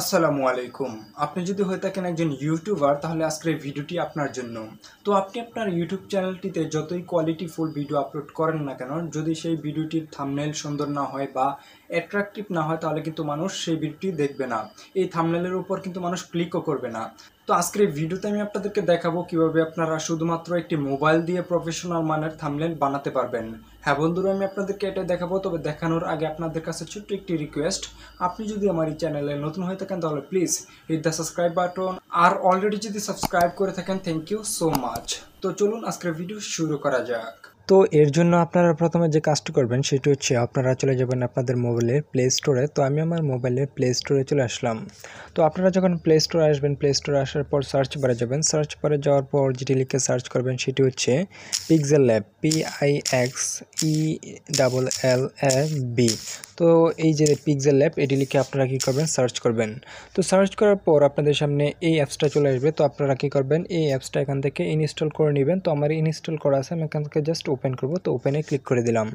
আসসালামু আলাইকুম। আপনি যদি হয়ে থাকেন একজন ইউটিউবার তাহলে আজকের এই ভিডিওটি আপনার জন্য। তো আপনি আপনার ইউটিউব চ্যানেলটিতে যতই কোয়ালিটিফুল ভিডিও আপলোড করেন না কেন, যদি সেই ভিডিওটির থাম্বনেইল সুন্দর না হয় বা অ্যাট্রাকটিভ না হয় তাহলে কিন্তু মানুষ সেই ভিডিওটি দেখবে না। এই থাম্বনেইলের উপর কিন্তু মানুষ ক্লিকও করবে না। তো আজকের এই ভিডিওতে আমি আপনাদেরকে দেখাবো কিভাবে আপনারা শুধুমাত্র একটি মোবাইল দিয়ে প্রফেশনাল মানের থাম্বনেইল বানাতে পারবেন। হ্যাঁ বন্ধুরা, আমি আপনাদেরকে এটা দেখাবো, তবে দেখানোর আগে আপনাদের কাছে ছোট্ট একটি রিকোয়েস্ট। আপনি যদি আমার এই চ্যানেলে নতুন হয়ে থাকেন তাহলে please hit the subscribe button, আর অলরেডি যদি সাবস্ক্রাইব করে থাকেন থ্যাংক ইউ সো মাচ। তো চলুন আজকের ভিডিও শুরু করা যাক। তো এর জন্য আপনারা প্রথমে যে কাজটি করবেন সেটি হচ্ছে আপনারা চলে যাবেন আপনাদের মোবাইলের প্লে স্টোরে। তো আমি আমার মোবাইলের প্লে স্টোরে চলে আসলাম। তো আপনারা যখন প্লে স্টোরে আসবেন, প্লে স্টোরে আসার পর সার্চ বারে যাবেন। সার্চ বারে যাওয়ার পর যেটি লিখে সার্চ করবেন সেটি হচ্ছে পিক্সেল ল্যাব, PIXELLAB। তো এই যে পিক্সেল ল্যাব এটি লিখে আপনারা কী করবেন, সার্চ করবেন। তো সার্চ করার পর আপনাদের সামনে এই অ্যাপসটা চলে আসবে। তো আপনারা কী করবেন, এই অ্যাপসটা এখান থেকে ইনস্টল করে নেবেন। তো আমার ইনস্টল করা আছে, আমি এখান থেকে জাস্ট ওপেন করব। তো ওপেনে ক্লিক করে দিলাম।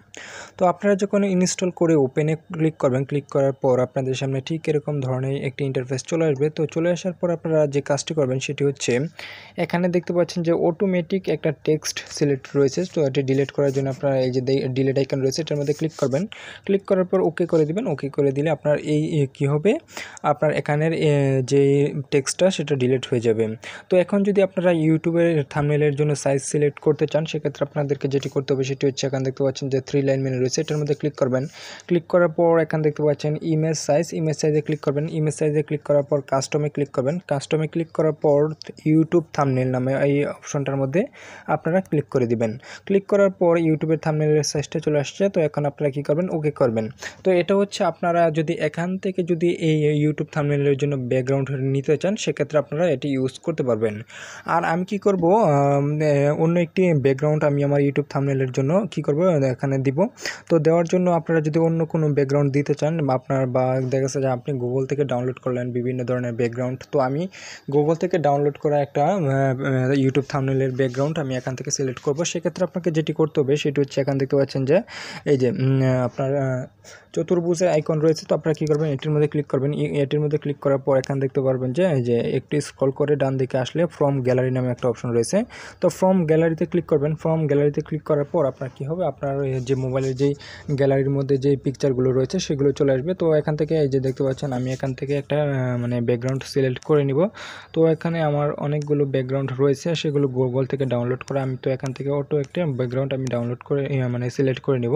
তো আপনারা যখন ইনস্টল করে ওপেনে ক্লিক করবেন, ক্লিক করার পর আপনাদের সামনে ঠিক এরকম ধরনের একটি ইন্টারফেস চলে আসবে। তো চলে আসার পর আপনারা যে কাজটি করবেন সেটি হচ্ছে এখানে দেখতে পাচ্ছেন যে অটোমেটিক একটা টেক্সট সিলেক্ট রয়েছে। তো এটি ডিলিট করার জন্য আপনারা এই যে ডিলিট আইকন রয়েছে এটার মধ্যে ক্লিক করবেন। ক্লিক করার পর ওকে করে দিবেন। ওকে করে দিলে আপনার এই কী হবে, আপনার এখানের যে টেক্সটটা সেটা ডিলিট হয়ে যাবে। তো এখন যদি আপনারা ইউটিউবের থাম্বনেইলের জন্য সাইজ সিলেক্ট করতে চান সেক্ষেত্রে আপনাদেরকে যেটি করতে হবে সেটি হচ্ছে এখানে দেখতে পাচ্ছেন যে 3 লাইন মেনু রয়েছে, এটার মধ্যে ক্লিক করবেন। ক্লিক করার পর এখানে দেখতে পাচ্ছেন ইমেজ সাইজে ক্লিক করবেন। ইমেজ সাইজে ক্লিক করার পর কাস্টমে ক্লিক করবেন। কাস্টমে ক্লিক করার পর ইউটিউব থাম্বনেইল নামে এই অপশনটার মধ্যে আপনারা ক্লিক করে দিবেন। ক্লিক করার পর ইউটিউবের থাম্বনেইলের সাইজটা চলে আসছে। তো এখন আপনারা কী করবেন, ওকে করবেন। তো এটা হচ্ছে আপনারা যদি এখান থেকে যদি এই ইউটিউব থাম্বনেইলের জন্য ব্যাকগ্রাউন্ড নিতে চান সেক্ষেত্রে আপনারা এটি ইউজ করতে পারবেন। আর আমি কি করব, অন্য একটি ব্যাকগ্রাউন্ড আমি আমার ইউটিউব থাম্বনেইলের জন্য কি করব এখানে দিব। তো দেওয়ার জন্য আপনারা যদি অন্য কোনো ব্যাকগ্রাউন্ড দিতে চান আপনার, বা দেখা যাচ্ছে যে আপনি গুগল থেকে ডাউনলোড করলেন বিভিন্ন ধরনের ব্যাকগ্রাউন্ড। তো আমি গুগল থেকে ডাউনলোড করা একটা ইউটিউব থাম্বনেইলের ব্যাকগ্রাউন্ড আমি এখান থেকে সিলেক্ট করব। সেক্ষেত্রে আপনাকে যেটি করতে হবে সেটি হচ্ছে এখান দেখতে পাচ্ছেন যে এই যে আপনার চতুর্ভুজের আইকন রয়েছে। তো আপনারা কী করবেন, এটির মধ্যে ক্লিক করবেন। এটির মধ্যে ক্লিক করার পর এখানে দেখতে পারবেন যে এই যে একটু স্ক্রল করে ডান দিকে আসলে ফ্রম গ্যালারি নামে একটা অপশন রয়েছে। তো ফ্রম গ্যালারিতে ক্লিক করবেন। ফ্রম গ্যালারিতে ক্লিক করার পর আপনার কী হবে, আপনার যে মোবাইলের যেই গ্যালারির মধ্যে যেই পিকচারগুলো রয়েছে সেগুলো চলে আসবে। তো এখান থেকে এই যে দেখতে পাচ্ছেন আমি এখান থেকে একটা মানে ব্যাকগ্রাউন্ড সিলেক্ট করে নিব। তো এখানে আমার অনেকগুলো ব্যাকগ্রাউন্ড রয়েছে, সেগুলো গুগল থেকে ডাউনলোড করে আমি তো এখান থেকে অটো একটা ব্যাকগ্রাউন্ড আমি ডাউনলোড করে মানে সিলেক্ট করে নিব।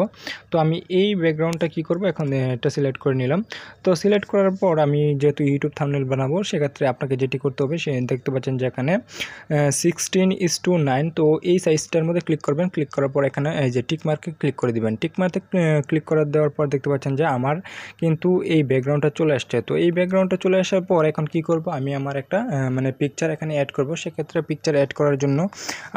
তো আমি এই ব্যাকগ্রাউন্ডটা কী করব, এখন এটা সিলেক্ট করে নিলাম। তো সিলেক্ট করার পর আমি যেহেতু ইউটিউব থাম্বনেইল বানাবো সেক্ষেত্রে আপনাকে যেটি করতে হবে সে দেখতে পাচ্ছেন যে এখানে 16:9। তো এই সাইজটার মধ্যে ক্লিক করবেন। ক্লিক করার পর এখানে এই যে টিক মার্কে ক্লিক করে দিবেন। টিক মার্কে ক্লিক করে দেওয়ার পর দেখতে পাচ্ছেন যে আমার কিন্তু এই ব্যাকগ্রাউন্ডটা চলে আসছে। তো এই ব্যাকগ্রাউন্ডটা চলে আসার পর এখন কি করব, আমি আমার একটা মানে পিকচার এখানে অ্যাড করব। সেক্ষেত্রে পিকচার অ্যাড করার জন্য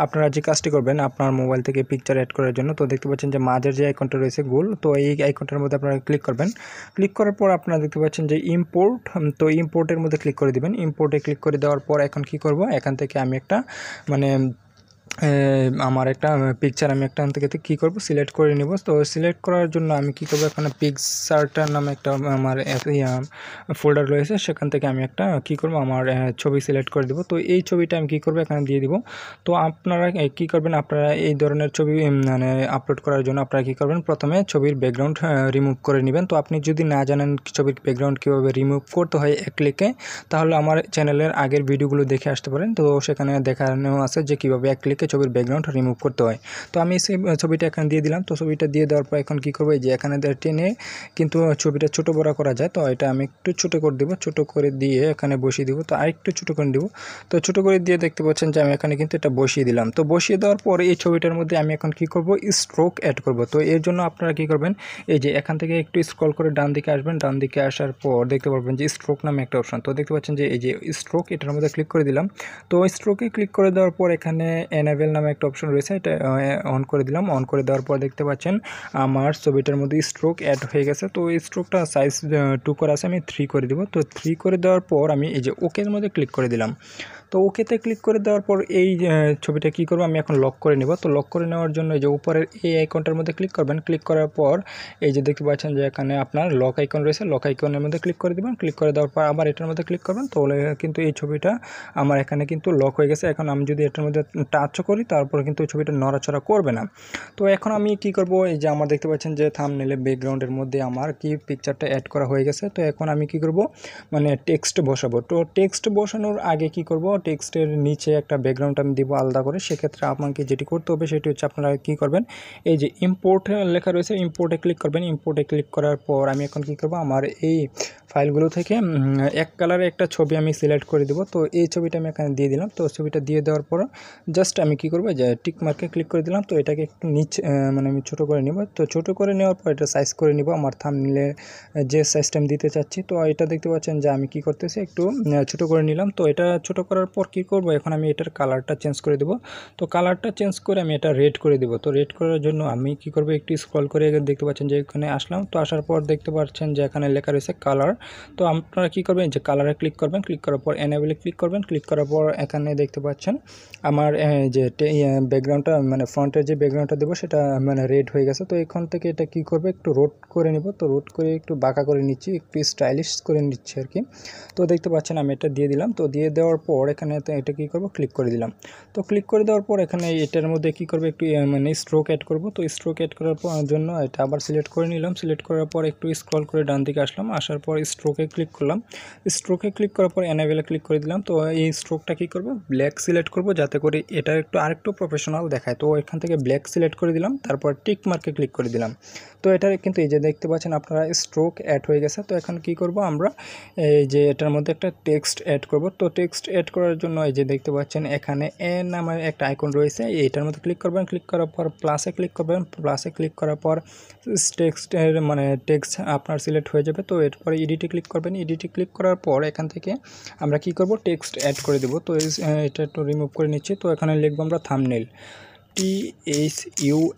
আপনারা যে কাজটি করবেন আপনার মোবাইল থেকে পিকচার অ্যাড করার জন্য, তো দেখতে পাচ্ছেন যে মাঝের যে আইকনটা রয়েছে গোল, তো এই আইকনটার মধ্যে আপনারা ক্লিক করবেন। ক্লিক করার পর আপনারা দেখতে পাচ্ছেন যে ইম্পোর্ট, তো ইম্পোর্টের মধ্যে ক্লিক করে দিবেন। ইম্পোর্টে ক্লিক করে দেওয়ার পর এখন কি করব, এখান থেকে আমি একটা মানে আমার একটা পিকচার আমি একটা থেকে কী করব, সিলেক্ট করে নেব। তো সিলেক্ট করার জন্য আমি কী করবো, এখানে পিকচারটার নামে একটা আমার ফোল্ডার রয়েছে, সেখান থেকে আমি একটা কী করব আমার ছবি সিলেক্ট করে দেবো। তো এই ছবিটা আমি কী করবো এখানে দিয়ে দিব। তো আপনারা কী করবেন, আপনারা এই ধরনের ছবি মানে আপলোড করার জন্য আপনারা কী করবেন, প্রথমে ছবির ব্যাকগ্রাউন্ড রিমুভ করে নেবেন। তো আপনি যদি না জানেন ছবির ব্যাকগ্রাউন্ড কীভাবে রিমুভ করতে হয় এক ক্লিকে, তাহলে আমার চ্যানেলের আগের ভিডিওগুলো দেখে আসতে পারেন। তো সেখানে দেখানো আছে যে কীভাবে এক ক্লিকে ছবির ব্যাকগ্রাউন্ড রিমুভ করতে হয়। তো আমি সেই ছবিটা এখানে দিয়ে দিলাম। তো ছবিটা দিয়ে দেওয়ার পর এখন কী করবো, যে এখানে টেনে কিন্তু ছবিটা ছোটো বড় করা যায়। তো এটা আমি একটু ছোটো করে দেবো, ছোটো করে দিয়ে এখানে বসিয়ে দেবো। তো আরেকটু ছোটো করে দেবো। তো ছোটো করে দিয়ে দেখতে পাচ্ছেন যে আমি এখানে কিন্তু এটা বসিয়ে দিলাম। তো বসিয়ে দেওয়ার পর এই ছবিটার মধ্যে আমি এখন কী করব, স্ট্রোক অ্যাড করব। তো এর জন্য আপনারা কী করবেন, এই যে এখান থেকে একটু স্ক্রল করে ডান দিকে আসবেন। ডান দিকে আসার পর দেখতে পারবেন যে স্ট্রোক নামে একটা অপশন। তো দেখতে পাচ্ছেন যে এই যে স্ট্রোক, এটার মধ্যে ক্লিক করে দিলাম। তো স্ট্রোকে ক্লিক করে দেওয়ার পর এখানে এনেবেল নামে একটা অপশন রয়েছে, এটা অন করে দিলাম। অন করে দেওয়ার পর দেখতে পাচ্ছেন আমার ছবিটার মধ্যে স্ট্রোক অ্যাড হয়ে গেছে। তো এই স্ট্রোকটা সাইজ 2 করা আছে, আমি 3 করে দেবো। তো 3 করে দেওয়ার পর আমি এই যে ওকের মধ্যে ক্লিক করে দিলাম। তো ওকেতে ক্লিক করে দেওয়ার পর এই ছবিটা কী করবো, আমি এখন লক করে নেব। তো লক করে নেওয়ার জন্য এই যে উপরের এই আইকনটার মধ্যে ক্লিক করবেন। ক্লিক করার পর এই যে দেখতে পাচ্ছেন যে এখানে আপনার লক আইকন রয়েছে, লক আইকনের মধ্যে ক্লিক করে দেবেন। ক্লিক করে দেওয়ার পর আবার এটার মধ্যে ক্লিক করবেন। তাহলে কিন্তু এই ছবিটা আমার এখানে কিন্তু লক হয়ে গেছে। এখন আমি যদি এটার মধ্যে টাচও করি তারপরে কিন্তু ওই ছবিটা নড়াচড়া করবে না। তো এখন আমি কি করব, এই যে আমার দেখতে পাচ্ছেন যে থাম্বনেলে ব্যাকগ্রাউন্ডের মধ্যে আমার কি পিকচারটা অ্যাড করা হয়ে গেছে। তো এখন আমি কি করব, মানে টেক্সট বসাবো। তো টেক্সট বসানোর আগে কি করব, টেক্সটের নিচে একটা ব্যাকগ্রাউন্ড আমি দিব আলাদা করে। সেক্ষেত্রে আপনাকে যেটি করতে হবে সেটি হচ্ছে আপনারা কি করবেন, এই যে ইম্পোর্ট লেখা রয়েছে, ইম্পোর্টে ক্লিক করবেন। ইম্পোর্টে ক্লিক করার পর আমি এখন কি করব, আমার এই ফাইলগুলো থেকে এক কালারে একটা ছবি আমি সিলেক্ট করে দেবো। তো এই ছবিটা আমি এখানে দিয়ে দিলাম। তো ছবিটা দিয়ে দেওয়ার পর জাস্ট আমি কি করব, যে টিক মার্কে ক্লিক করে দিলাম। তো এটাকে একটু নিচে মানে আমি ছোটো করে নিব। তো ছোটো করে নেওয়ার পর এটা সাইজ করে নিব আমার থাম্বনেলে যে সাইজটা আমি দিতে চাচ্ছি। তো এটা দেখতে পাচ্ছেন যে আমি কি করতেছি, একটু ছোটো করে নিলাম। তো এটা ছোটো করার পর কি করব, এখন আমি এটার কালারটা চেঞ্জ করে দেবো। তো কালারটা চেঞ্জ করে আমি এটা রেড করে দেবো। তো রেড করার জন্য আমি কি করব, একটু স্ক্রল করে দেখতে পাচ্ছেন যে এখানে আসলাম। তো আসার পর দেখতে পাচ্ছেন যে এখানে লেখা রয়েছে কালার। তো আপনারা কি করবেন, যে কালারে ক্লিক করবেন। ক্লিক করার পর এনেবলে ক্লিক করবেন। ক্লিক করার পর এখানে দেখতে পাচ্ছেন আমার যে ব্যাকগ্রাউন্ডটা মানে ফ্রন্টের যে ব্যাকগ্রাউন্ডটা দেবো সেটা মানে রেড হয়ে গেছে। তো এখান থেকে এটা কি করবে, একটু রোট করে নিব। তো রোট করে একটু বাঁকা করে নিচ্ছি, একটু স্টাইলিশ করে নিচ্ছি আর কি। তো দেখতে পাচ্ছেন আমি এটা দিয়ে দিলাম। তো দিয়ে দেওয়ার পর এখানে এটা কি করব, ক্লিক করে দিলাম। তো ক্লিক করে দেওয়ার পর এখানে এটার মধ্যে কি করবে, একটু মানে স্ট্রোক অ্যাড করব। তো স্ট্রোক অ্যাড করার জন্য এটা আবার সিলেক্ট করে নিলাম। সিলেক্ট করার পর একটু স্ক্রল করে ডান দিকে আসলাম। আসার পর স্ট্রোকে ক্লিক করলাম। স্ট্রোকে ক্লিক করার পর এনেবেলে ক্লিক করে দিলাম। তো এই স্ট্রোকটা কি করব, ব্ল্যাক সিলেক্ট করব যাতে করে এটা একটু আরেকটু প্রফেশনাল দেখায়। তো এখান থেকে ব্ল্যাক সিলেক্ট করে দিলাম। তারপর টিক মার্কে ক্লিক করে দিলাম। তো এটা কিন্তু এই যে দেখতে পাচ্ছেন আপনারা স্ট্রোক অ্যাড হয়ে গেছে। তো এখন কি করব, আমরা এই যে এটার মধ্যে একটা টেক্সট অ্যাড করব। তো টেক্সট অ্যাড করার জন্য এই যে দেখতে পাচ্ছেন এখানে এন নামের একটা আইকন রয়েছে, এইটার মধ্যে ক্লিক করবেন। ক্লিক করার পর প্লাসে ক্লিক করবেন। প্লাসে ক্লিক করার পর টেক্সটের মানে টেক্সট আপনার সিলেক্ট হয়ে যাবে। তো এরপরে এডিটে ক্লিক করবেন। এডিটে ক্লিক করার পর এখান থেকে আমরা কি করব, টেক্সট অ্যাড করে দেব। তো এটা একটু রিমুভ করে নিচ্ছি। তো এখানে লিখবো আমরা থাম্বনেল, THUMBNAIL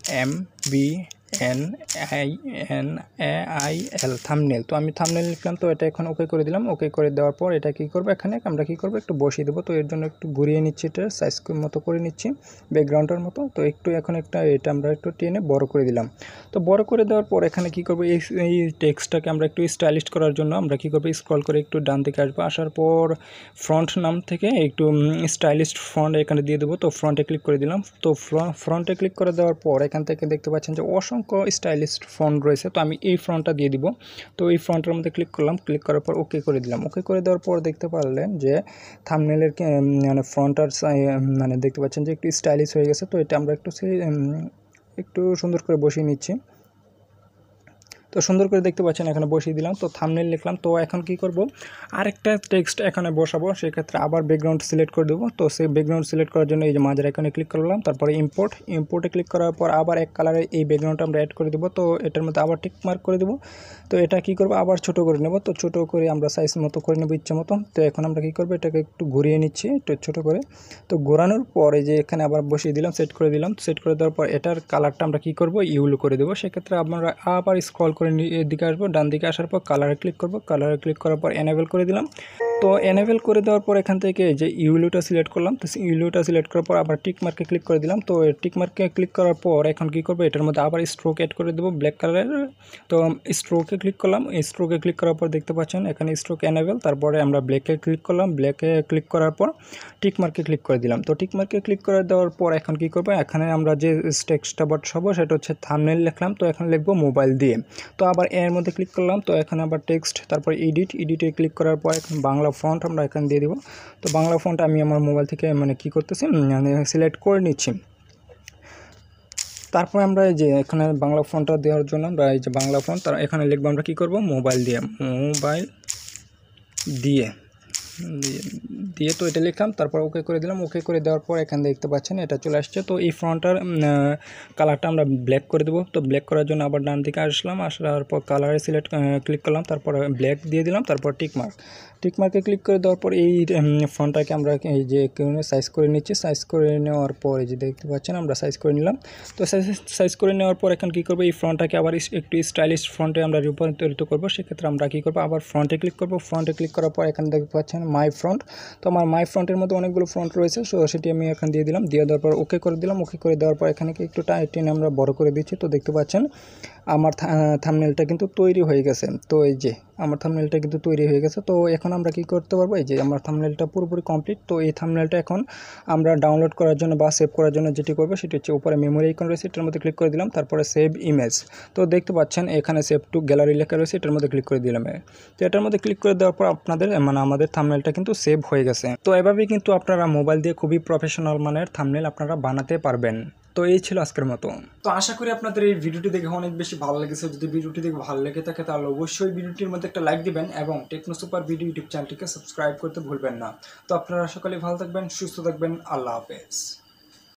থাম্বনেল। তো আমি থাম্বনেল লিখলাম। তো এটা এখন ওকে করে দিলাম। ওকে করে দেওয়ার পর এটা কি করব, এখানে আমরা কি করব, একটু বসিয়ে দেবো। তো এর জন্য একটু ঘুরিয়ে নিচ্ছি, এটা সাইজ মতো করে নিচ্ছি ব্যাকগ্রাউন্ডের মতো। তো একটু এখন এটা আমরা একটু টেনে বড় করে দিলাম। তো বড় করে দেওয়ার পর এখানে কি করব, এই টেক্সটটাকে আমরা একটু স্টাইলিশ করার জন্য আমরা কি করব, স্ক্রল করে একটু ডান দিকে আসবো। আসার পর ফ্রন্ট নাম থেকে একটু স্টাইলিশ ফ্রন্ট এখানে দিয়ে দেবো। তো ফ্রন্টে ক্লিক করে দিলাম। তো ফ্রন্টে ক্লিক করে দেওয়ার পর এখান থেকে দেখতে পাচ্ছেন যে অসংখ্য স্টাইলিশ ফন্ট রয়েছে। তো আমি এই ফন্টটা দিয়ে দিব। তো এই ফন্টের মধ্যে ক্লিক করলাম। ক্লিক করার পর ওকে করে দিলাম। ওকে করে দেওয়ার পর দেখতে পারলেন যে থাম্বনেলের মানে ফ্রন্টার মানে দেখতে পাচ্ছেন যে একটু স্টাইলিশ হয়ে গেছে। তো এটা আমরা একটু সুন্দর করে বসিয়ে নিচ্ছি। তো সুন্দর করে দেখতে পাচ্ছেন এখানে বসিয়ে দিলাম। তো থাম্বনেল লিখলাম। তো এখন কি করব, আরেকটা টেক্সট এখানে বসাবো। সেক্ষেত্রে আবার ব্যাকগ্রাউন্ড সিলেক্ট করে দেবো। তো সেই ব্যাকগ্রাউন্ড সিলেক্ট করার জন্য এই যে মাঝের এখানে ক্লিক করলাম। তারপরে ইম্পোর্টে ক্লিক করার পর আবার এক কালারে এই ব্যাকগ্রাউন্ডটা আমরা অ্যাড করে দেবো। তো এটার মধ্যে আবার টিক মার্ক করে দেবো। তো এটা কি করব, আবার ছোট করে নেব। তো ছোট করে আমরা সাইজ মতো করে নেব ইচ্ছা মতো। তো এখন আমরা কি করব, এটাকে একটু ঘুরিয়ে নিচ্ছি একটু ছোট করে। তো ঘোরানোর পরে যে এখানে আবার বসিয়ে দিলাম, সেট করে দিলাম। সেট করে দেওয়ার পর এটার কালারটা আমরা কি করব, ইউলো করে দেবো। সেক্ষেত্রে আমরা আবার স্ক্রল করে এদিকে আসবো। ডান দিকে আসার পর কালারে ক্লিক করব। কালারে ক্লিক করার পর এনেবল করে দিলাম। তো এনেবল করে দেওয়ার পর এখান থেকে যে ইউলোটা সিলেক্ট করলাম। তো ইউলোটা সিলেক্ট করার পর আবার টিক মার্কে ক্লিক করে দিলাম। তো টিক মার্কে ক্লিক করার পর এখন কি করব, এটার মধ্যে আবার স্ট্রোক অ্যাড করে দেবো ব্ল্যাক কালারের। তো স্ট্রোকে ক্লিক করলাম। স্ট্রোকে ক্লিক করার পর দেখতে পাচ্ছেন এখানে স্ট্রোক এনেবল। তারপরে আমরা ব্ল্যাকে ক্লিক করলাম। ব্ল্যাকে ক্লিক করার পর টিক মার্কে ক্লিক করে দিলাম। তো টিক মার্কে ক্লিক করে দেওয়ার পর এখন কি করব, এখানে আমরা যে টেক্সটটা বসাবো সেটা হচ্ছে থাম্বনেল লিখলাম। তো এখন লিখবো মোবাইল দিয়ে। তো আবার এর মধ্যে ক্লিক করলাম। তো এখানে আবার টেক্সট, তারপর এডিটে ক্লিক করার পর এখন বাংলা ফন্ট আমরা এখানে দিয়ে দিব। তো বাংলা ফন্ট আমি আমার মোবাইল থেকে মানে কি করতেছি, মানে সিলেক্ট করে নিচ্ছি। তারপরে আমরা এই যে এখানে বাংলা ফন্টটা দেওয়ার জন্য আমরা এই যে বাংলা ফন্ট তার এখানে লিখবো আমরা কি করব, মোবাইল দিয়ে দিয়ে তো এটা লিখলাম। তারপর ওকে করে দিলাম। ওকে করে দেওয়ার পর এখানে দেখতে পাচ্ছেন এটা চলে আসছে। তো এই ফ্রন্টটার কালারটা আমরা ব্ল্যাক করে দেবো। তো ব্ল্যাক করার জন্য আবার ডান দিকে আসলাম। আসার পর কালারে সিলেক্ট ক্লিক করলাম। তারপর ব্ল্যাক দিয়ে দিলাম। তারপর টিকমার্কে ক্লিক করে দেওয়ার পর এই ফ্রন্টটাকে আমরা এই যে সাইজ করে নিচ্ছি। সাইজ করে নেওয়ার পর এই যে দেখতে পাচ্ছেন আমরা সাইজ করে নিলাম। তো সাইজ করে নেওয়ার পর এখন কী করবো, এই ফ্রন্টটাকে আবার একটু স্টাইলিশ ফ্রন্টে আমরা রূপান্তরিত করবো। সেক্ষেত্রে আমরা কী করবো, আবার ফ্রন্টে ক্লিক করবো। ফ্রন্টে ক্লিক করার পর এখানে দেখতে পাচ্ছেন মাই ফ্রন্ট। তো আমার মাই ফ্রন্টের মধ্যে অনেকগুলো ফ্রন্ট রয়েছে, সো সেটি আমি এখানে দিয়ে দিলাম। দিয়ে দেওয়ার পর ওকে করে দিলাম। ওকে করে দেওয়ার পর এখানে একটু টেনে আমরা বড় করে দিচ্ছি। তো দেখতে পাচ্ছেন আমার থাম্বনেলটা কিন্তু তৈরি হয়ে গেছে। তো এই যে আমার থাম্বনেলটা কিন্তু তৈরি হয়ে গেছে। তো এখন আমরা কি করতে পারবো, এই যে আমার থাম্বনেলটা পুরোপুরি কমপ্লিট। তো এই থাম্বনেলটা এখন আমরা ডাউনলোড করার জন্য বা সেভ করার জন্য যেটি করবো সেটি হচ্ছে উপরে মেমোরি আইকন রয়েছে, এটার মধ্যে ক্লিক করে দিলাম। তারপরে সেভ ইমেজ। তো দেখতে পাচ্ছেন এখানে সেভ টু গ্যালারি লেখা রয়েছে, এটার মধ্যে ক্লিক করে দিলাম। তো এটার মধ্যে ক্লিক করে দেওয়ার পর আপনাদের আমাদের থাম্বনেলটা কিন্তু সেভ হয়ে গেছে। তো এভাবেই কিন্তু আপনারা মোবাইল দিয়ে খুবই প্রফেশনাল মানের থাম্বনেল আপনারা বানাতে পারবেন। তো এই ছিল আজকের মতো। তো আশা করি আপনাদের এই ভিডিওটি দেখে অনেক বেশি ভালো লেগেছে। যদি ভিডিওটি দেখে ভালো লেগে থাকে তাহলে অবশ্যই ভিডিওটির মধ্যে একটা লাইক দিবেন এবং টেকনো সুপার বিডি ইউটিউব চ্যানেলটিকে সাবস্ক্রাইব করতে ভুলবেন না। তো আপনারা সকলে ভালো থাকবেন, সুস্থ থাকবেন। আল্লাহ হাফেজ।